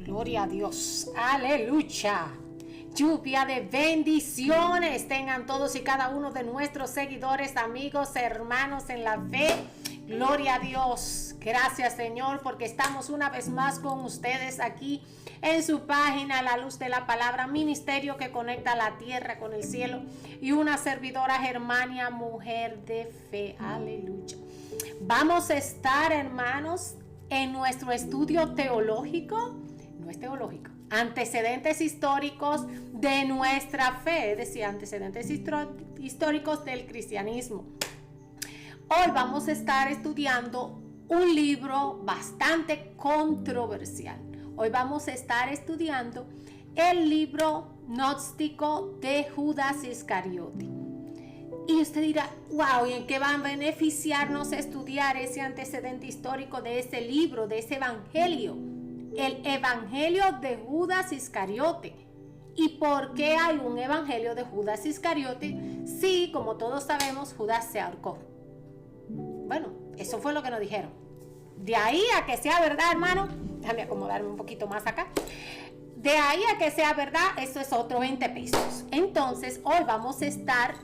Gloria a Dios. Aleluya. Lluvia de bendiciones tengan todos y cada uno de nuestros seguidores, amigos, hermanos en la fe. Gloria a Dios. Gracias, Señor, porque estamos una vez más con ustedes aquí en su página La Luz de la Palabra, ministerio que conecta la tierra con el cielo, y una servidora Germania, mujer de fe. Aleluya. Vamos a estar, hermanos, en nuestro estudio teológico, no es teológico, antecedentes históricos de nuestra fe, es decir, antecedentes históricos del cristianismo. Hoy vamos a estar estudiando un libro bastante controversial. Hoy vamos a estar estudiando el libro gnóstico de Judas Iscariote. Y usted dirá, wow, ¿y en qué va a beneficiarnos estudiar ese antecedente histórico de ese libro, de ese evangelio? El evangelio de Judas Iscariote. ¿Y por qué hay un evangelio de Judas Iscariote? Sí, como todos sabemos, Judas se ahorcó. Bueno, eso fue lo que nos dijeron. De ahí a que sea verdad, hermano, déjame acomodarme un poquito más acá. De ahí a que sea verdad, eso es otro 20 pesos. Entonces, hoy vamos a estar,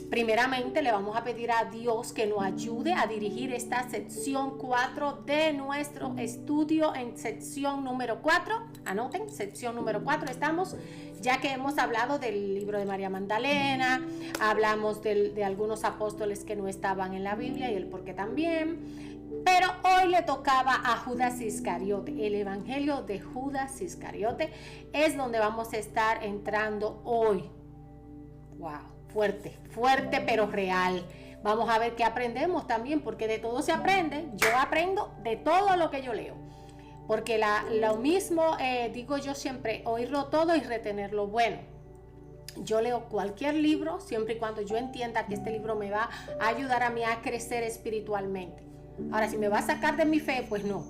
primeramente le vamos a pedir a Dios que nos ayude a dirigir esta sección 4 de nuestro estudio. En sección número 4, anoten, sección número 4 estamos, ya que hemos hablado del libro de María Magdalena, hablamos de algunos apóstoles que no estaban en la Biblia y el por qué también. Pero hoy le tocaba a Judas Iscariote. El evangelio de Judas Iscariote es donde vamos a estar entrando hoy. Wow, fuerte, fuerte pero real. Vamos a ver qué aprendemos también, porque de todo se aprende. Yo aprendo de todo lo que yo leo. Porque lo mismo digo yo siempre, oírlo todo y retener lo bueno. Yo leo cualquier libro siempre y cuando yo entienda que este libro me va a ayudar a mí a crecer espiritualmente. Ahora, si me va a sacar de mi fe, pues no,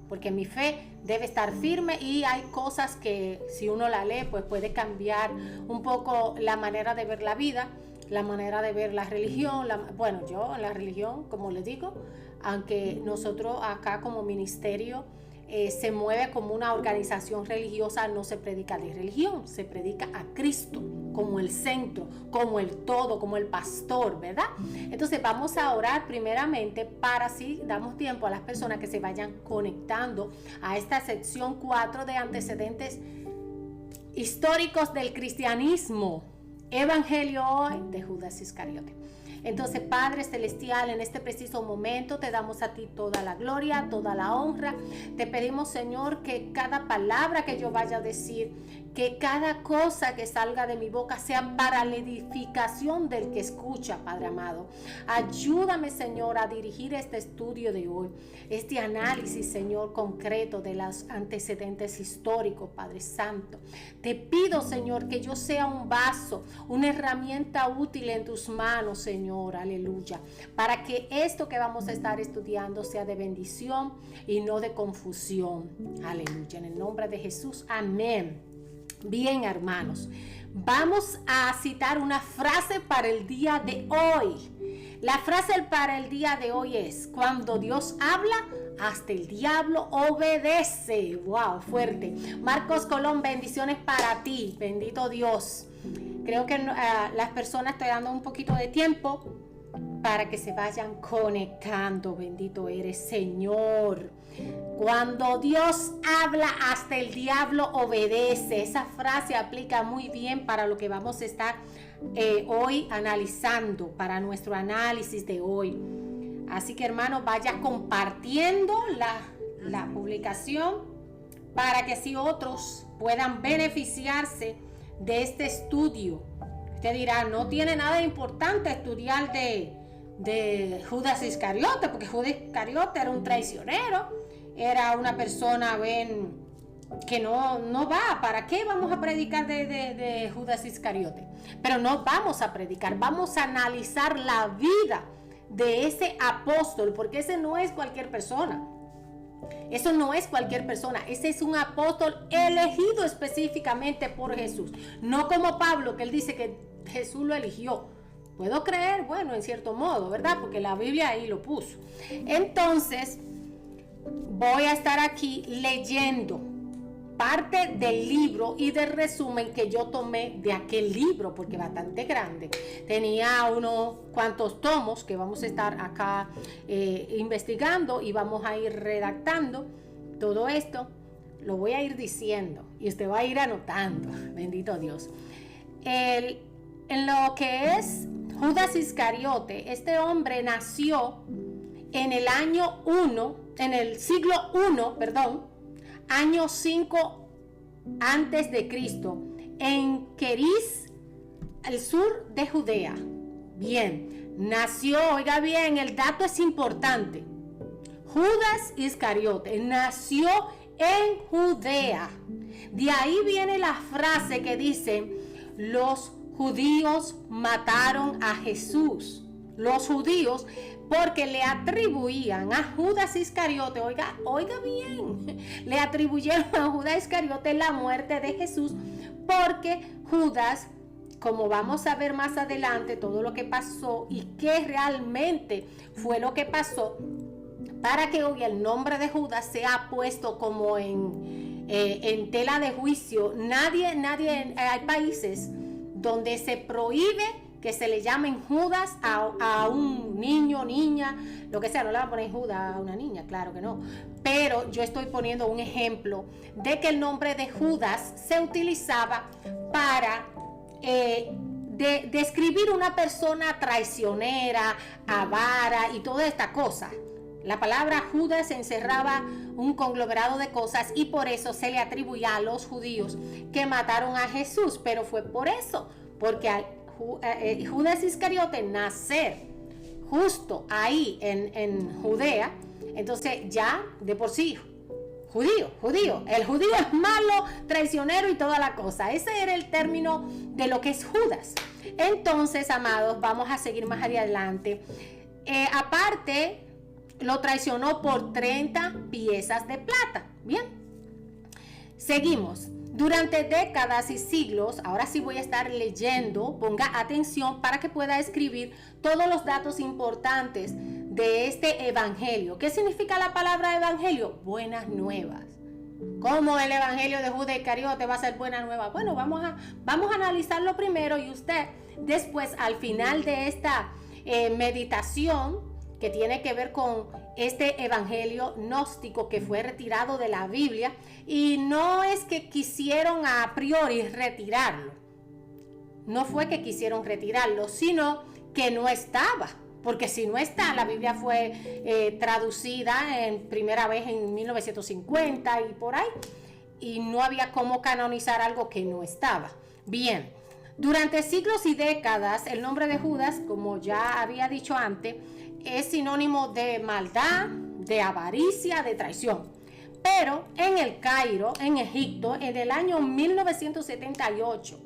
porque mi fe debe estar firme y hay cosas que si uno la lee, pues puede cambiar un poco la manera de ver la vida, la manera de ver la religión. Bueno, yo en la religión, como les digo, aunque nosotros acá como ministerio se mueve como una organización religiosa, no se predica de religión, se predica a Cristo como el centro, como el todo, como el pastor, ¿verdad? Entonces vamos a orar primeramente para así damos tiempo a las personas que se vayan conectando a esta sección 4 de antecedentes históricos del cristianismo. Evangelio hoy de Judas Iscariote. Entonces, Padre Celestial, en este preciso momento te damos a ti toda la gloria, toda la honra. Te pedimos, Señor, que cada palabra que yo vaya a decir, que cada cosa que salga de mi boca sea para la edificación del que escucha, Padre amado. Ayúdame, Señor, a dirigir este estudio de hoy, este análisis, Señor, concreto de los antecedentes históricos, Padre Santo. Te pido, Señor, que yo sea un vaso, una herramienta útil en tus manos, Señor, aleluya, para que esto que vamos a estar estudiando sea de bendición y no de confusión, aleluya, en el nombre de Jesús, amén. Bien, hermanos, vamos a citar una frase para el día de hoy. La frase para el día de hoy es: cuando Dios habla, hasta el diablo obedece. Wow, fuerte. Marcos Colón, bendiciones para ti, bendito Dios. Creo que las personas estoy dando un poquito de tiempo para que se vayan conectando. Bendito eres, Señor. Cuando Dios habla, hasta el diablo obedece. Esa frase aplica muy bien para lo que vamos a estar hoy analizando, para nuestro análisis de hoy. Así que, hermano, vaya compartiendo la publicación para que así otros puedan beneficiarse de este estudio. Usted dirá, no tiene nada importante estudiar de Judas Iscariote, porque Judas Iscariote era un traicionero, era una persona, que no va. ¿Para qué vamos a predicar de Judas Iscariote? Pero no vamos a predicar, vamos a analizar la vida de ese apóstol, porque ese no es cualquier persona. Eso no es cualquier persona, ese es un apóstol elegido específicamente por Jesús. No como Pablo, que él dice que Jesús lo eligió. Puedo creer, bueno, en cierto modo, ¿verdad? Porque la Biblia ahí lo puso. Entonces, voy a estar aquí leyendo parte del libro y del resumen que yo tomé de aquel libro, porque bastante grande. Tenía unos cuantos tomos que vamos a estar acá investigando y vamos a ir redactando. Todo esto lo voy a ir diciendo y usted va a ir anotando. Bendito Dios. En lo que es Judas Iscariote, este hombre nació en el año 1, en el siglo 1, año 5 antes de Cristo, en Keris, al sur de Judea. Bien, nació, oiga bien, el dato es importante. Judas Iscariote nació en Judea. De ahí viene la frase que dice: los judíos mataron a Jesús. Los judíos, porque le atribuían a Judas Iscariote, oiga bien, le atribuyeron a Judas Iscariote la muerte de Jesús, porque Judas, como vamos a ver más adelante todo lo que pasó y qué realmente fue lo que pasó, para que hoy el nombre de Judas sea puesto como en tela de juicio. Nadie, hay países donde se prohíbe que se le llamen Judas a un niño, niña, lo que sea. No le van a poner Judas a una niña, claro que no. Pero yo estoy poniendo un ejemplo de que el nombre de Judas se utilizaba para describir una persona traicionera, avara y toda esta cosa. La palabra Judas encerraba un conglomerado de cosas y por eso se le atribuía a los judíos que mataron a Jesús. Pero fue por eso, porque Judas Iscariote nacer justo ahí en Judea, entonces ya de por sí judío, el judío es malo, traicionero y toda la cosa. Ese era el término de lo que es Judas. Entonces, amados, vamos a seguir más adelante. Aparte, lo traicionó por 30 piezas de plata. Bien, seguimos. Durante décadas y siglos, ahora sí voy a estar leyendo, ponga atención para que pueda escribir todos los datos importantes de este evangelio. ¿Qué significa la palabra evangelio? Buenas nuevas. ¿Cómo el evangelio de Judas Iscariote va a ser buena nueva? Bueno, vamos a analizarlo primero y usted después, al final de esta meditación, que tiene que ver con este evangelio gnóstico que fue retirado de la Biblia, y no es que quisieron a priori retirarlo, no fue que quisieron retirarlo, sino que no estaba, porque si no está, la Biblia fue traducida en primera vez en 1950 y por ahí, y no había cómo canonizar algo que no estaba. Bien, durante siglos y décadas, el nombre de Judas, como ya había dicho antes, es sinónimo de maldad, de avaricia, de traición. Pero en el Cairo, en Egipto, en el año 1978,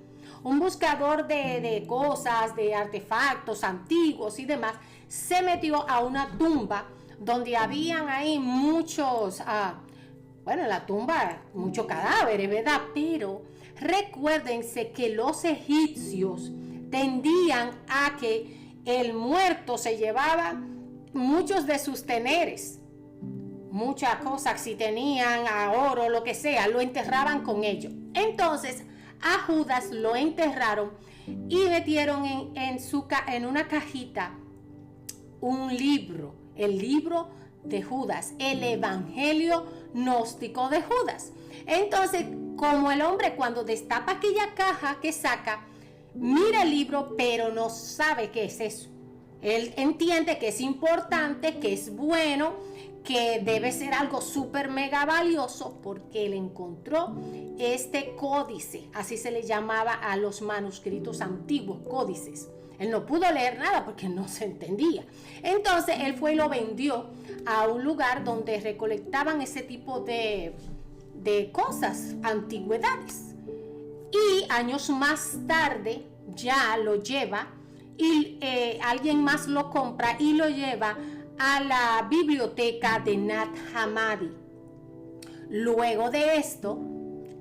un buscador de cosas, de artefactos antiguos y demás, se metió a una tumba donde habían ahí muchos, en la tumba, muchos cadáveres, ¿verdad? Pero recuérdense que los egipcios tendían a que el muerto se llevaba muchos de sus teneres, muchas cosas, si tenían oro, lo que sea, lo enterraban con ellos. Entonces a Judas lo enterraron y metieron en una cajita un libro, el libro de Judas, el evangelio gnóstico de Judas. Entonces, como el hombre cuando destapa aquella caja que saca, mira el libro, pero no sabe qué es eso. Él entiende que es importante, que es bueno, que debe ser algo súper mega valioso, porque él encontró este códice, así se le llamaba a los manuscritos antiguos, códices. Él no pudo leer nada porque no se entendía. Entonces él fue y lo vendió a un lugar donde recolectaban ese tipo de cosas, antigüedades. Y años más tarde ya lo lleva y alguien más lo compra y lo lleva a la biblioteca de Nag Hammadi. Luego de esto,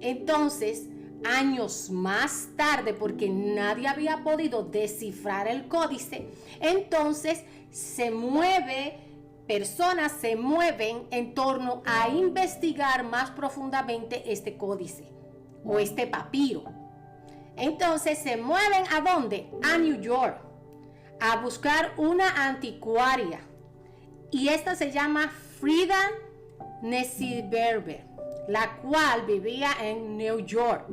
entonces, años más tarde, porque nadie había podido descifrar el códice, entonces se mueve personas se mueven en torno a investigar más profundamente este códice o este papiro. Entonces se mueven ¿a dónde? A New York, a buscar una anticuaria. Y esta se llama Frida Nesselberger, la cual vivía en New York.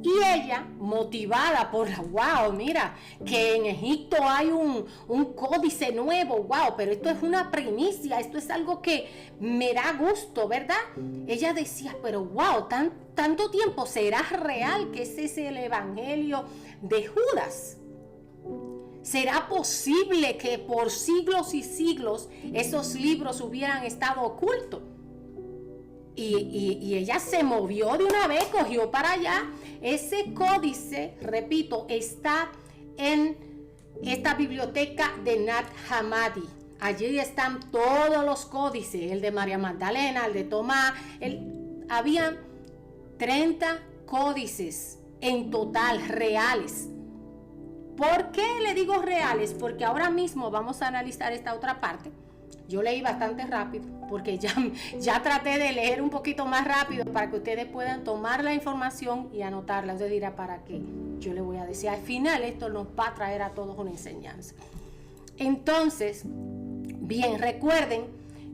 Y ella, motivada por, wow, mira, que en Egipto hay un códice nuevo, wow, pero esto es una primicia, esto es algo que me da gusto, ¿verdad? Ella decía, pero wow, tanto tiempo, ¿será real que ese es el evangelio de Judas? ¿Será posible que por siglos y siglos esos libros hubieran estado ocultos? Y ella se movió de una vez, cogió para allá. Ese códice, repito, está en esta biblioteca de Nag Hammadi. Allí están todos los códices, el de María Magdalena, el de Tomás. Habían 30 códices en total reales. ¿Por qué le digo reales? Porque ahora mismo vamos a analizar esta otra parte. Yo leí bastante rápido porque ya traté de leer un poquito más rápido para que ustedes puedan tomar la información y anotarla. Usted dirá, ¿para qué? Yo le voy a decir, al final esto nos va a traer a todos una enseñanza. Entonces, bien, recuerden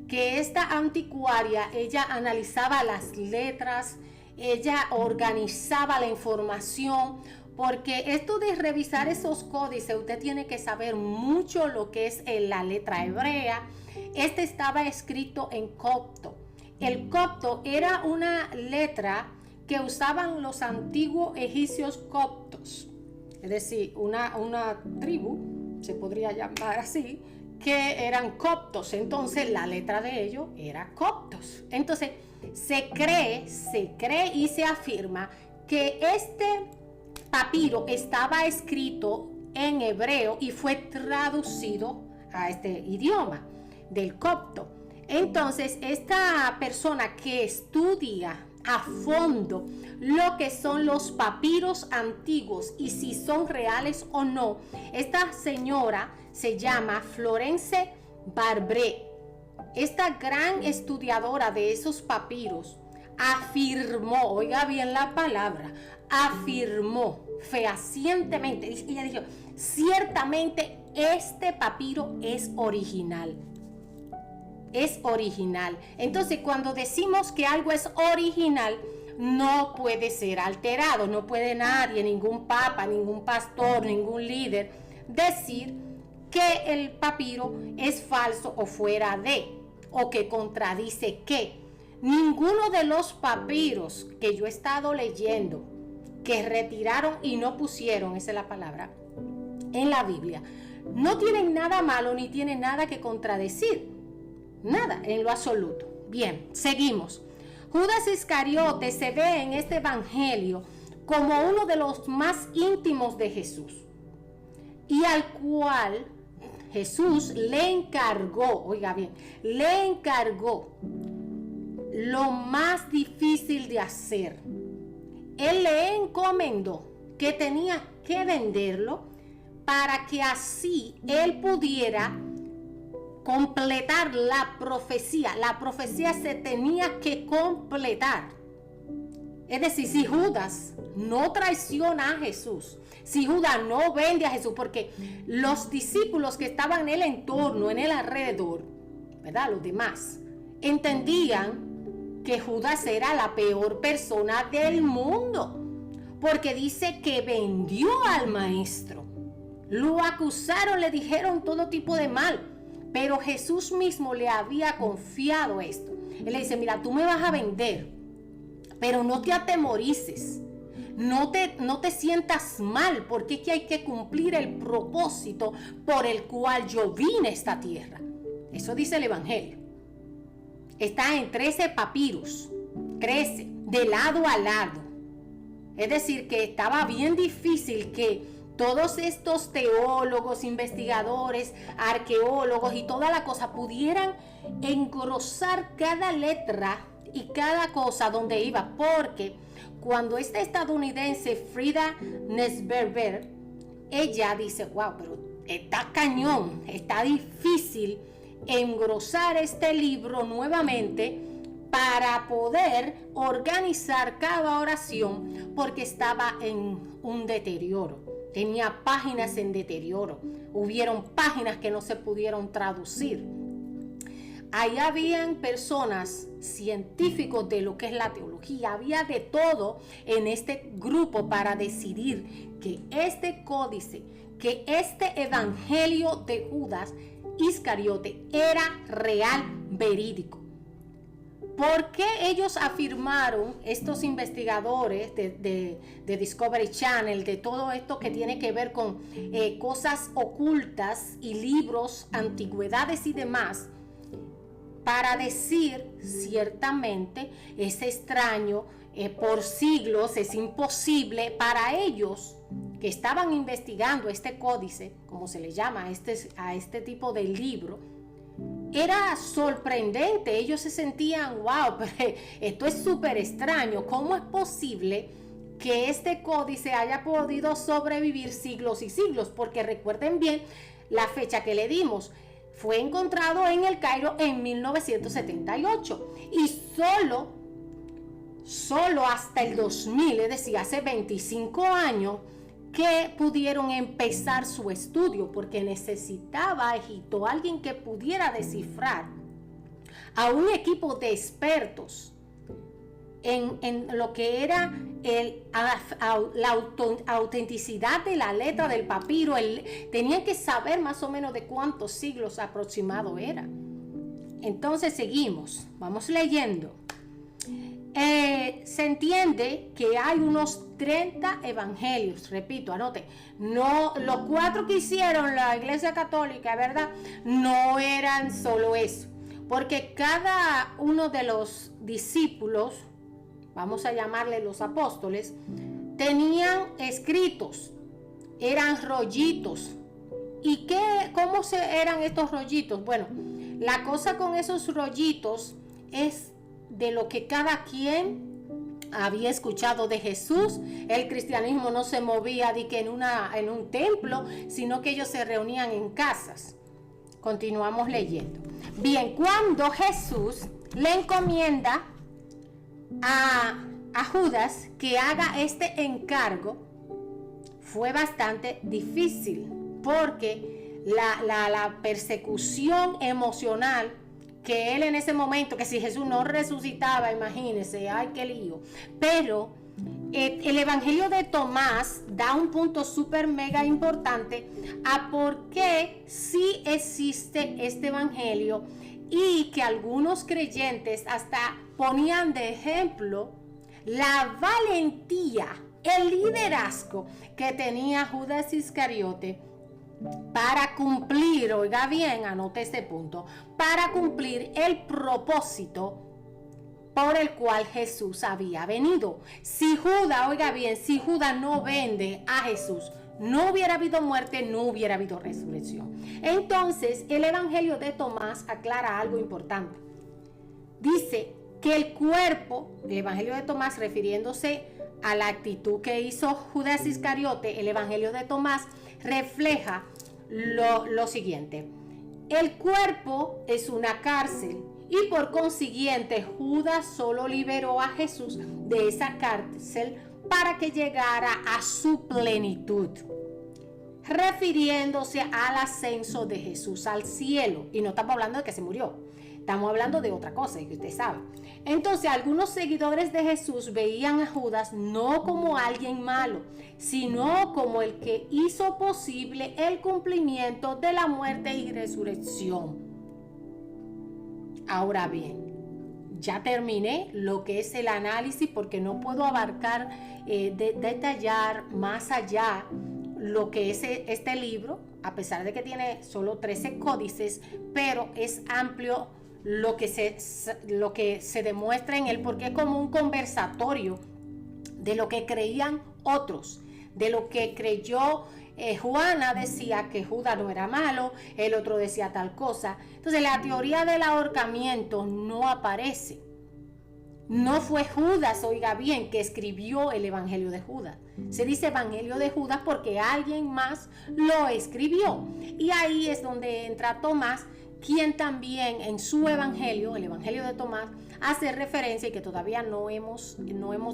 que esta anticuaria, ella analizaba las letras, ella organizaba la información, porque esto de revisar esos códices, usted tiene que saber mucho lo que es la letra hebrea. Este estaba escrito en copto. El copto era una letra que usaban los antiguos egipcios coptos, es decir, una tribu, se podría llamar así, que eran coptos. Entonces la letra de ellos era coptos. Entonces se cree y se afirma que este papiro estaba escrito en hebreo y fue traducido a este idioma del copto. Entonces, esta persona que estudia a fondo lo que son los papiros antiguos y si son reales o no, esta señora se llama Florence Barbré. Esta gran estudiadora de esos papiros afirmó, oiga bien la palabra, afirmó fehacientemente, ella dijo, ciertamente este papiro es original. Es original. Entonces, cuando decimos que algo es original, no puede ser alterado. No puede nadie, ningún papa, ningún pastor, ningún líder, decir que el papiro es falso o fuera de, o que contradice que. Ninguno de los papiros que yo he estado leyendo, que retiraron y no pusieron, esa es la palabra, en la Biblia, no tienen nada malo ni tienen nada que contradecir. Nada, en lo absoluto. Bien, seguimos. Judas Iscariote se ve en este evangelio como uno de los más íntimos de Jesús y al cual Jesús le encargó, oiga bien, le encargó lo más difícil de hacer. Él le encomendó que tenía que venderlo para que así él pudiera completar la profecía. La profecía se tenía que completar. Es decir, si Judas no traiciona a Jesús, si Judas no vende a Jesús, porque los discípulos que estaban en el entorno, en el alrededor, ¿verdad? Los demás, entendían que Judas era la peor persona del mundo, porque dice que vendió al maestro. Lo acusaron, le dijeron todo tipo de mal. Pero Jesús mismo le había confiado esto. Él le dice, mira, tú me vas a vender, pero no te atemorices, no te sientas mal, porque es que hay que cumplir el propósito por el cual yo vine a esta tierra. Eso dice el Evangelio. Está en 13 papiros, 13, de lado a lado. Es decir, que estaba bien difícil que todos estos teólogos, investigadores, arqueólogos y toda la cosa pudieran engrosar cada letra y cada cosa donde iba, porque cuando esta estadounidense Frida Nesselberger, ella dice, wow, pero está cañón, está difícil engrosar este libro nuevamente para poder organizar cada oración, porque estaba en un deterioro. Tenía páginas en deterioro. Hubieron páginas que no se pudieron traducir. Ahí habían personas, científicos de lo que es la teología, había de todo en este grupo para decidir que este códice, que este evangelio de Judas Iscariote era real, verídico. ¿Por qué ellos afirmaron, estos investigadores de Discovery Channel, de todo esto que tiene que ver con cosas ocultas y libros, antigüedades y demás, para decir ciertamente es extraño, por siglos es imposible para ellos que estaban investigando este códice, como se le llama a este tipo de libro? Era sorprendente, ellos se sentían, wow, pero esto es súper extraño. ¿Cómo es posible que este códice haya podido sobrevivir siglos y siglos? Porque recuerden bien la fecha que le dimos. Fue encontrado en el Cairo en 1978 y solo hasta el 2000, es decir, hace 25 años, que pudieron empezar su estudio, porque necesitaba Egipto alguien que pudiera descifrar, a un equipo de expertos en lo que era la autenticidad de la letra del papiro. Tenían que saber más o menos de cuántos siglos aproximado era. Entonces seguimos, vamos leyendo. Se entiende que hay unos 30 evangelios, repito, anote, no, los 4 que hicieron la Iglesia Católica, ¿verdad? No eran solo eso, porque cada uno de los discípulos, vamos a llamarle los apóstoles, tenían escritos, eran rollitos. ¿Y cómo eran estos rollitos? Bueno, la cosa con esos rollitos es de lo que cada quien había escuchado de Jesús. El cristianismo no se movía de que en un templo, sino que ellos se reunían en casas. Continuamos leyendo. Bien, cuando Jesús le encomienda a Judas que haga este encargo, fue bastante difícil, porque la persecución emocional que él en ese momento, que si Jesús no resucitaba, imagínense, ay, qué lío. Pero el evangelio de Tomás da un punto súper mega importante a por qué sí existe este evangelio, y que algunos creyentes hasta ponían de ejemplo la valentía, el liderazgo que tenía Judas Iscariote para cumplir, oiga bien, anote este punto, para cumplir el propósito por el cual Jesús había venido. Si Judas, oiga bien, si Judas no vende a Jesús, no hubiera habido muerte, no hubiera habido resurrección. Entonces, el evangelio de Tomás aclara algo importante. Dice que el cuerpo, el evangelio de Tomás, refiriéndose a la actitud que hizo Judas Iscariote, el evangelio de Tomás refleja lo siguiente: el cuerpo es una cárcel, y por consiguiente Judas solo liberó a Jesús de esa cárcel para que llegara a su plenitud, refiriéndose al ascenso de Jesús al cielo. Y no estamos hablando de que se murió, estamos hablando de otra cosa, y que usted sabe. Entonces, algunos seguidores de Jesús veían a Judas no como alguien malo, sino como el que hizo posible el cumplimiento de la muerte y resurrección. Ahora bien, ya terminé lo que es el análisis, porque no puedo abarcar, detallar más allá lo que es este libro, a pesar de que tiene solo 13 códices, pero es amplio lo que se demuestra en él, porque es como un conversatorio de lo que creían otros, de lo que creyó Juana. Decía que Judas no era malo, el otro decía tal cosa. Entonces la teoría del ahorcamiento no aparece. No fue Judas, oiga bien, que escribió el evangelio de Judas. Se dice evangelio de Judas porque alguien más lo escribió. Y ahí es donde entra Tomás, quien también en su evangelio, el evangelio de Tomás, hace referencia, y que todavía no hemos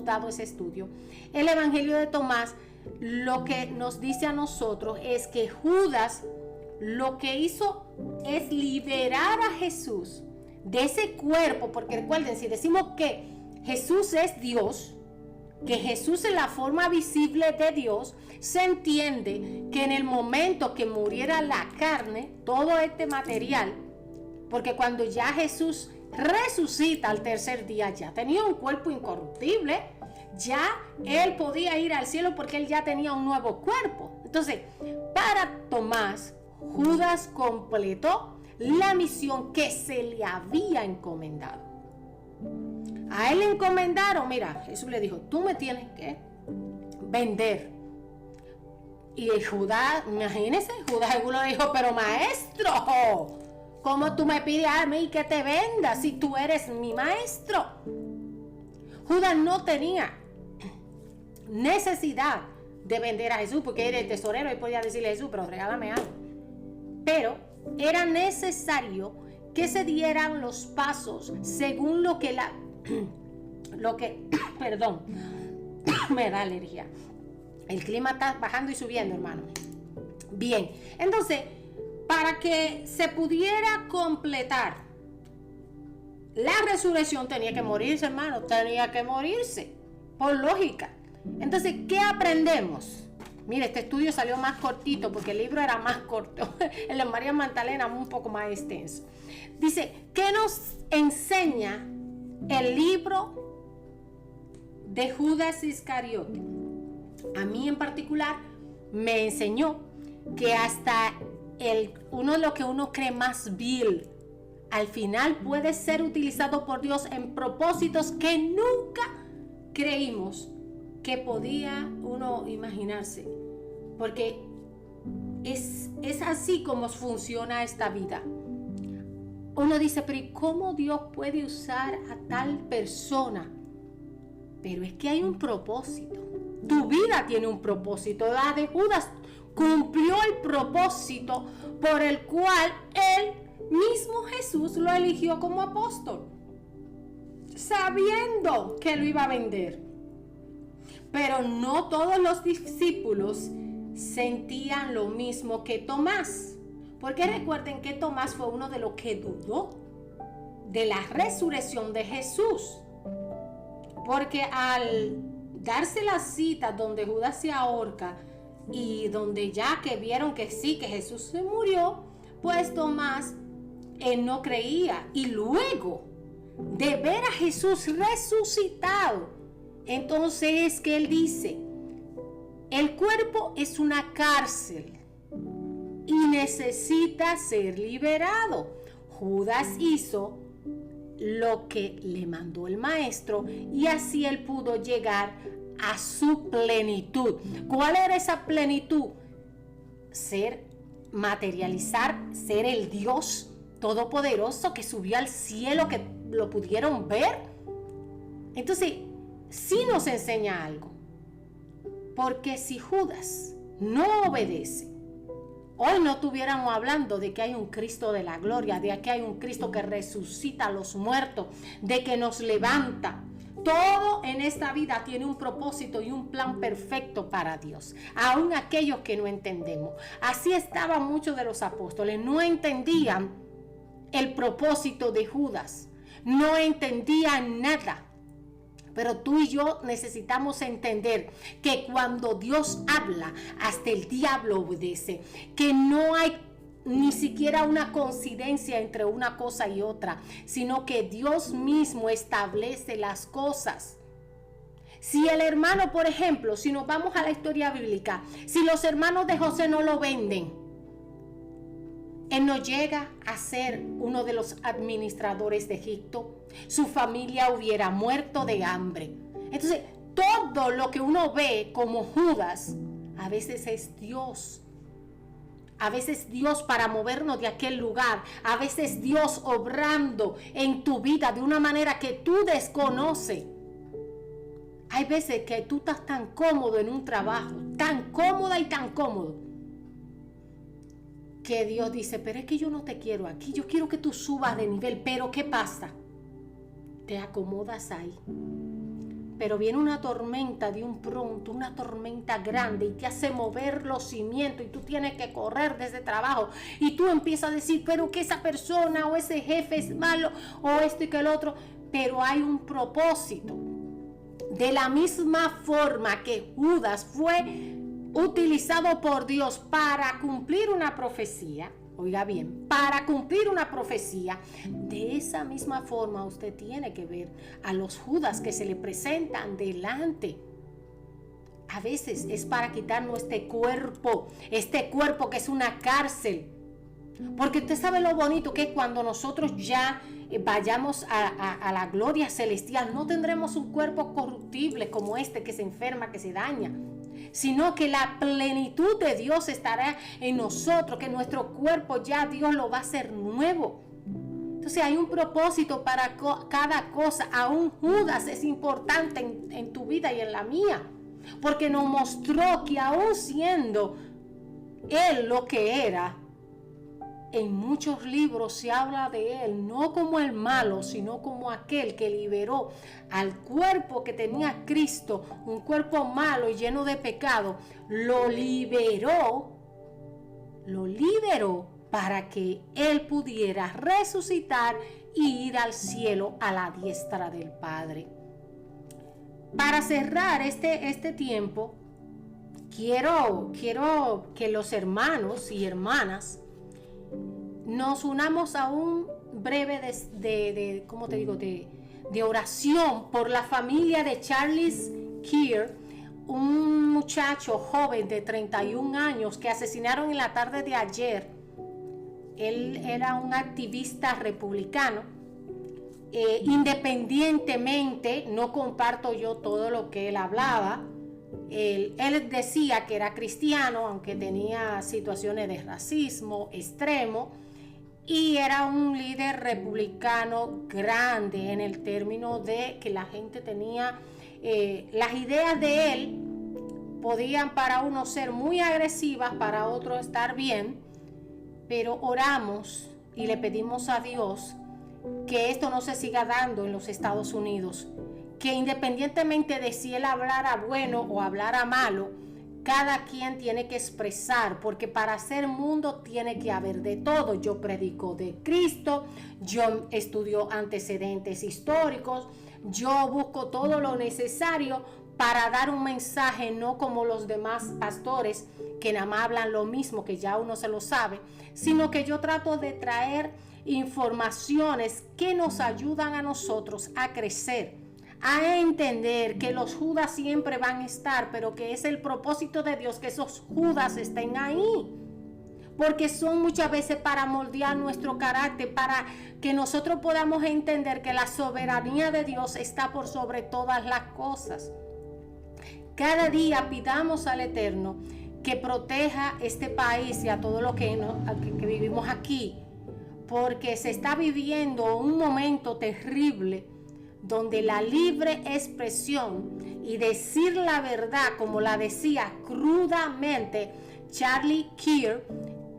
dado ese estudio. El evangelio de Tomás lo que nos dice a nosotros es que Judas lo que hizo es liberar a Jesús de ese cuerpo, porque recuerden, si decimos que Jesús es Dios, que Jesús es la forma visible de Dios, se entiende que en el momento que muriera la carne, todo este material, porque cuando ya Jesús resucita al tercer día, ya tenía un cuerpo incorruptible, ya él podía ir al cielo porque él ya tenía un nuevo cuerpo. Entonces, para Tomás, Judas completó la misión que se le había encomendado. A él le encomendaron, mira, Jesús le dijo, tú me tienes que vender. Y Judas, imagínense, Judas seguro le dijo, pero maestro, ¿cómo tú me pides a mí que te venda si tú eres mi maestro? Judas no tenía necesidad de vender a Jesús porque era el tesorero y podía decirle a Jesús, pero regálame algo. Pero era necesario que se dieran los pasos según perdón, me da alergia. El clima está bajando y subiendo, hermano. Bien, entonces, para que se pudiera completar la resurrección tenía que morirse, hermano, tenía que morirse, por lógica. Entonces, ¿qué aprendemos? Mire, este estudio salió más cortito porque el libro era más corto. El de María Magdalena un poco más extenso. Dice, ¿qué nos enseña el libro de Judas Iscariote? A mí en particular me enseñó que hasta uno de lo que uno cree más vil, al final puede ser utilizado por Dios en propósitos que nunca creímos que podía uno imaginarse, porque es así como funciona esta vida. Uno dice, pero ¿y cómo Dios puede usar a tal persona? Pero es que hay un propósito. Tu vida tiene un propósito. La de Judas cumplió el propósito por el cual él mismo Jesús lo eligió como apóstol, sabiendo que lo iba a vender. Pero no todos los discípulos sentían lo mismo que Tomás, porque recuerden que Tomás fue uno de los que dudó de la resurrección de Jesús, porque al darse la cita donde Judas se ahorca y donde ya que vieron que sí, que Jesús se murió, pues Tomás él no creía, y luego de ver a Jesús resucitado, entonces es que él dice, el cuerpo es una cárcel y necesita ser liberado. Judas hizo lo que le mandó el maestro y así él pudo llegar a su plenitud. ¿Cuál era esa plenitud? Materializar, ser el Dios todopoderoso que subió al cielo, que lo pudieron ver. Entonces, sí nos enseña algo, porque si Judas no obedece, hoy no estuviéramos hablando de que hay un Cristo de la gloria, de que hay un Cristo que resucita a los muertos, de que nos levanta. Todo en esta vida tiene un propósito y un plan perfecto para Dios, aun aquellos que no entendemos. Así estaban muchos de los apóstoles, no entendían el propósito de Judas, no entendían nada. Pero tú y yo necesitamos entender que cuando Dios habla, hasta el diablo obedece, que no hay ni siquiera una coincidencia entre una cosa y otra, sino que Dios mismo establece las cosas. Si el hermano, por ejemplo, si nos vamos a la historia bíblica, si los hermanos de José no lo venden, él no llega a ser uno de los administradores de Egipto, su familia hubiera muerto de hambre. Entonces, todo lo que uno ve como Judas, a veces es Dios. A veces Dios para movernos de aquel lugar, a veces Dios obrando en tu vida de una manera que tú desconoces. Hay veces que tú estás tan cómodo en un trabajo, tan cómoda y tan cómodo, que Dios dice, pero es que yo no te quiero aquí, yo quiero que tú subas de nivel. Pero ¿qué pasa? Te acomodas ahí. Pero viene una tormenta de un pronto, una tormenta grande, y te hace mover los cimientos, y tú tienes que correr de ese trabajo, y tú empiezas a decir, pero que esa persona o ese jefe es malo, o esto y que el otro. Pero hay un propósito. De la misma forma que Judas fue utilizado por Dios para cumplir una profecía, oiga bien, para cumplir una profecía, de esa misma forma usted tiene que ver a los Judas que se le presentan delante. A veces es para quitarnos este cuerpo que es una cárcel. Porque usted sabe lo bonito que es cuando nosotros ya vayamos a la gloria celestial. No tendremos un cuerpo corruptible como este que se enferma, que se daña, sino que la plenitud de Dios estará en nosotros, que nuestro cuerpo ya Dios lo va a hacer nuevo. Entonces hay un propósito para cada cosa. Aún Judas es importante en tu vida y en la mía, porque nos mostró que aún siendo él lo que era, en muchos libros se habla de él no como el malo, sino como aquel que liberó al cuerpo que tenía Cristo, un cuerpo malo y lleno de pecado. Lo liberó para que él pudiera resucitar y ir al cielo a la diestra del Padre. Para cerrar este tiempo, quiero que los hermanos y hermanas nos unamos a un breve de oración por la familia de Charles Kirk, un muchacho joven de 31 años que asesinaron en la tarde de ayer. Él era un activista republicano. Independientemente, no comparto yo todo lo que él hablaba. Él decía que era cristiano, aunque tenía situaciones de racismo extremo, y era un líder republicano grande en el término de que la gente tenía las ideas de él podían para uno ser muy agresivas, para otro estar bien, pero oramos y le pedimos a Dios que esto no se siga dando en los Estados Unidos, que independientemente de si él hablara bueno o hablara malo, cada quien tiene que expresar, porque para ser mundo tiene que haber de todo. Yo predico de Cristo, yo estudio antecedentes históricos, yo busco todo lo necesario para dar un mensaje, no como los demás pastores que nada más hablan lo mismo, que ya uno se lo sabe, sino que yo trato de traer informaciones que nos ayudan a nosotros a crecer, a entender que los Judas siempre van a estar, pero que es el propósito de Dios que esos Judas estén ahí, porque son muchas veces para moldear nuestro carácter, para que nosotros podamos entender que la soberanía de Dios está por sobre todas las cosas. Cada día pidamos al Eterno que proteja este país y a todo lo que vivimos aquí, porque se está viviendo un momento terrible donde la libre expresión y decir la verdad, como la decía crudamente Charlie Kirk,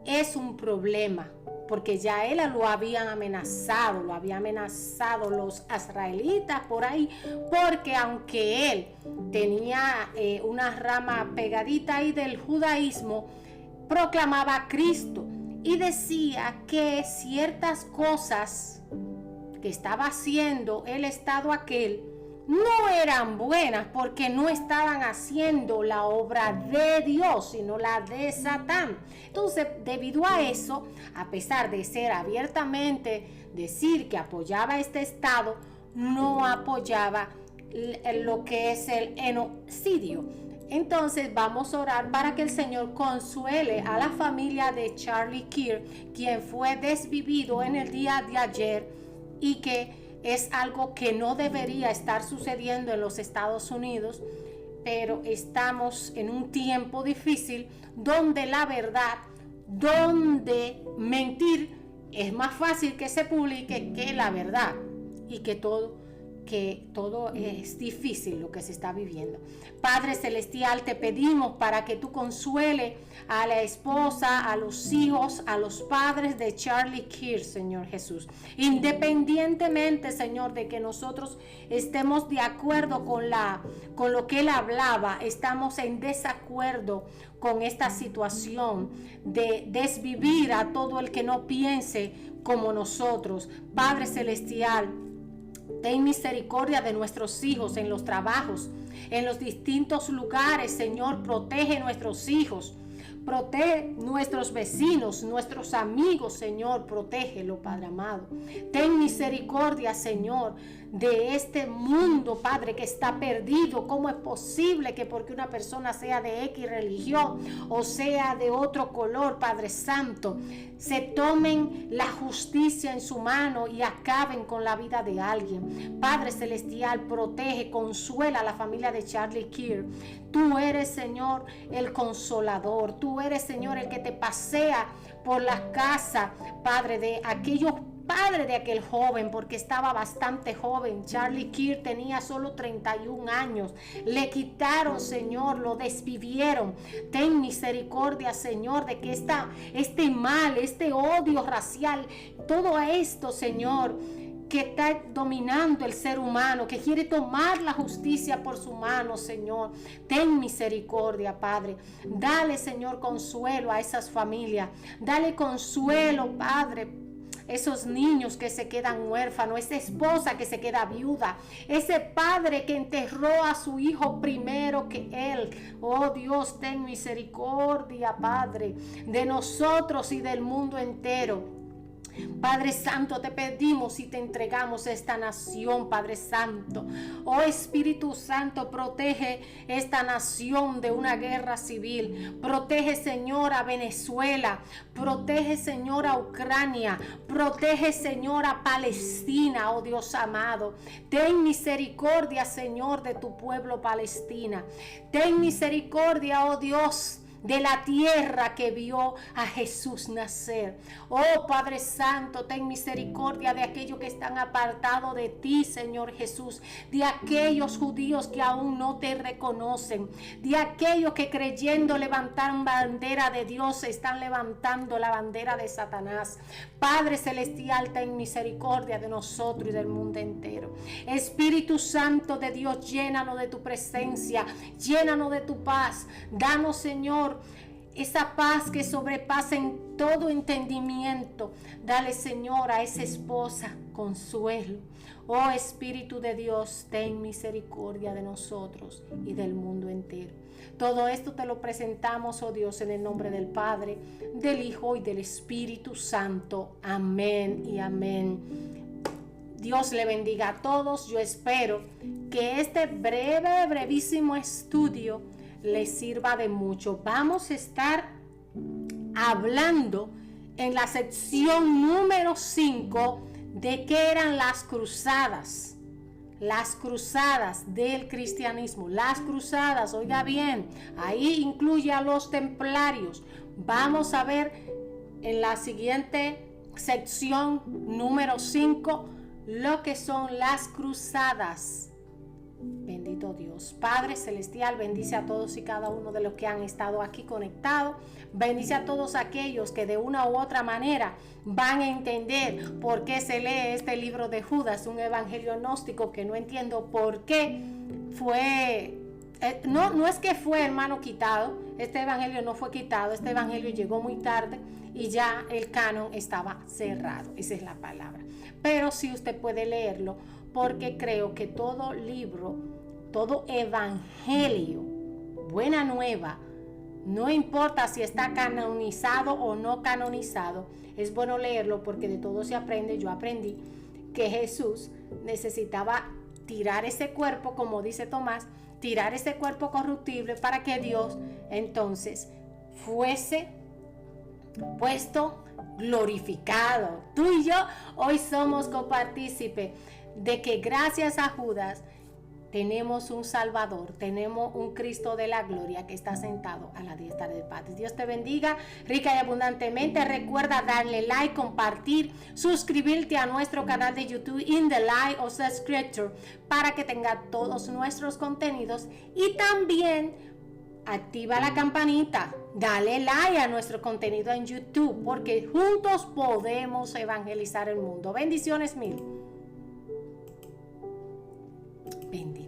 es un problema, porque ya él lo había amenazado los israelitas por ahí, porque aunque él tenía una rama pegadita ahí del judaísmo, proclamaba a Cristo y decía que ciertas cosas que estaba haciendo el estado aquel no eran buenas, porque no estaban haciendo la obra de Dios, sino la de Satán. Entonces, debido a eso, a pesar de ser abiertamente decir que apoyaba este estado, no apoyaba lo que es el genocidio. Entonces vamos a orar para que el Señor consuele a la familia de Charlie Kirk, quien fue desvivido en el día de ayer, y que es algo que no debería estar sucediendo en los Estados Unidos, pero estamos en un tiempo difícil donde la verdad, donde mentir es más fácil que se publique que la verdad, y que todo que todo es difícil lo que se está viviendo. Padre Celestial, te pedimos para que tú consuele a la esposa, a los hijos, a los padres de Charlie Kirk, Señor Jesús. Independientemente, Señor, de que nosotros estemos de acuerdo con lo que él hablaba, estamos en desacuerdo con esta situación de desvivir a todo el que no piense como nosotros. Padre Celestial, ten misericordia de nuestros hijos en los trabajos, en los distintos lugares. Señor, protege nuestros hijos, protege nuestros vecinos, nuestros amigos. Señor, protégelo, Padre amado. Ten misericordia, Señor, de este mundo, Padre, que está perdido. ¿Cómo es posible que porque una persona sea de X religión o sea de otro color, Padre Santo, se tomen la justicia en su mano y acaben con la vida de alguien? Padre Celestial, protege, consuela a la familia de Charlie Kirk. Tú eres, Señor, el consolador. Tú eres, Señor, el que te pasea por la casa, Padre, de aquellos padres de aquel joven, porque estaba bastante joven. Charlie Kirk tenía solo 31 años. Le quitaron, Señor, lo desvivieron. Ten misericordia, Señor, de que este mal, este odio racial, todo esto, Señor, que está dominando el ser humano, que quiere tomar la justicia por su mano, Señor. Ten misericordia, Padre. Dale, Señor, consuelo a esas familias. Dale consuelo, Padre, esos niños que se quedan huérfanos, esa esposa que se queda viuda, ese padre que enterró a su hijo primero que él. Oh Dios, ten misericordia, Padre, de nosotros y del mundo entero. Padre Santo, te pedimos y te entregamos esta nación, Padre Santo. Oh Espíritu Santo, protege esta nación de una guerra civil. Protege, Señor, a Venezuela. Protege, Señor, a Ucrania. Protege, Señor, a Palestina, oh Dios amado. Ten misericordia, Señor, de tu pueblo Palestina. Ten misericordia, oh Dios, de la tierra que vio a Jesús nacer. Oh Padre Santo, ten misericordia de aquellos que están apartados de ti, Señor Jesús, de aquellos judíos que aún no te reconocen, de aquellos que creyendo levantar bandera de Dios están levantando la bandera de Satanás. Padre Celestial, ten misericordia de nosotros y del mundo entero. Espíritu Santo de Dios, llénanos de tu presencia, llénanos de tu paz. Danos, Señor, esa paz que sobrepasa en todo entendimiento. Dale, Señor, a esa esposa consuelo. Oh Espíritu de Dios, ten misericordia de nosotros y del mundo entero. Todo esto te lo presentamos, oh Dios, en el nombre del Padre, del Hijo y del Espíritu Santo. Amén y amén. Dios le bendiga a todos. Yo espero que este brevísimo estudio les sirva de mucho. Vamos a estar hablando en la sección número 5 de qué eran las cruzadas del cristianismo. Las cruzadas, oiga bien, ahí incluye a los templarios. Vamos a ver en la siguiente sección número 5 lo que son las cruzadas. Bendito Dios. Padre Celestial, bendice a todos y cada uno de los que han estado aquí conectados. Bendice a todos aquellos que de una u otra manera van a entender por qué se lee este libro de Judas, un evangelio gnóstico que no entiendo por qué fue. No es que fue, hermano, quitado. Este evangelio no fue quitado. Este evangelio llegó muy tarde y ya el canon estaba cerrado. Esa es la palabra. Pero sí usted puede leerlo, porque creo que todo libro, todo evangelio, buena nueva, no importa si está canonizado o no canonizado, es bueno leerlo porque de todo se aprende. Yo aprendí que Jesús necesitaba tirar ese cuerpo, como dice Tomás, tirar ese cuerpo corruptible para que Dios entonces fuese puesto glorificado. Tú y yo hoy somos copartícipes de que gracias a Judas Tenemos un Salvador, tenemos un Cristo de la gloria que está sentado a la diestra del Padre. Dios te bendiga rica y abundantemente. Recuerda darle like, compartir, suscribirte a nuestro canal de YouTube In the Light of the Scripture para que tenga todos nuestros contenidos, y también activa la campanita, dale like a nuestro contenido en YouTube, porque juntos podemos evangelizar el mundo. Bendiciones mil. Bendiciones.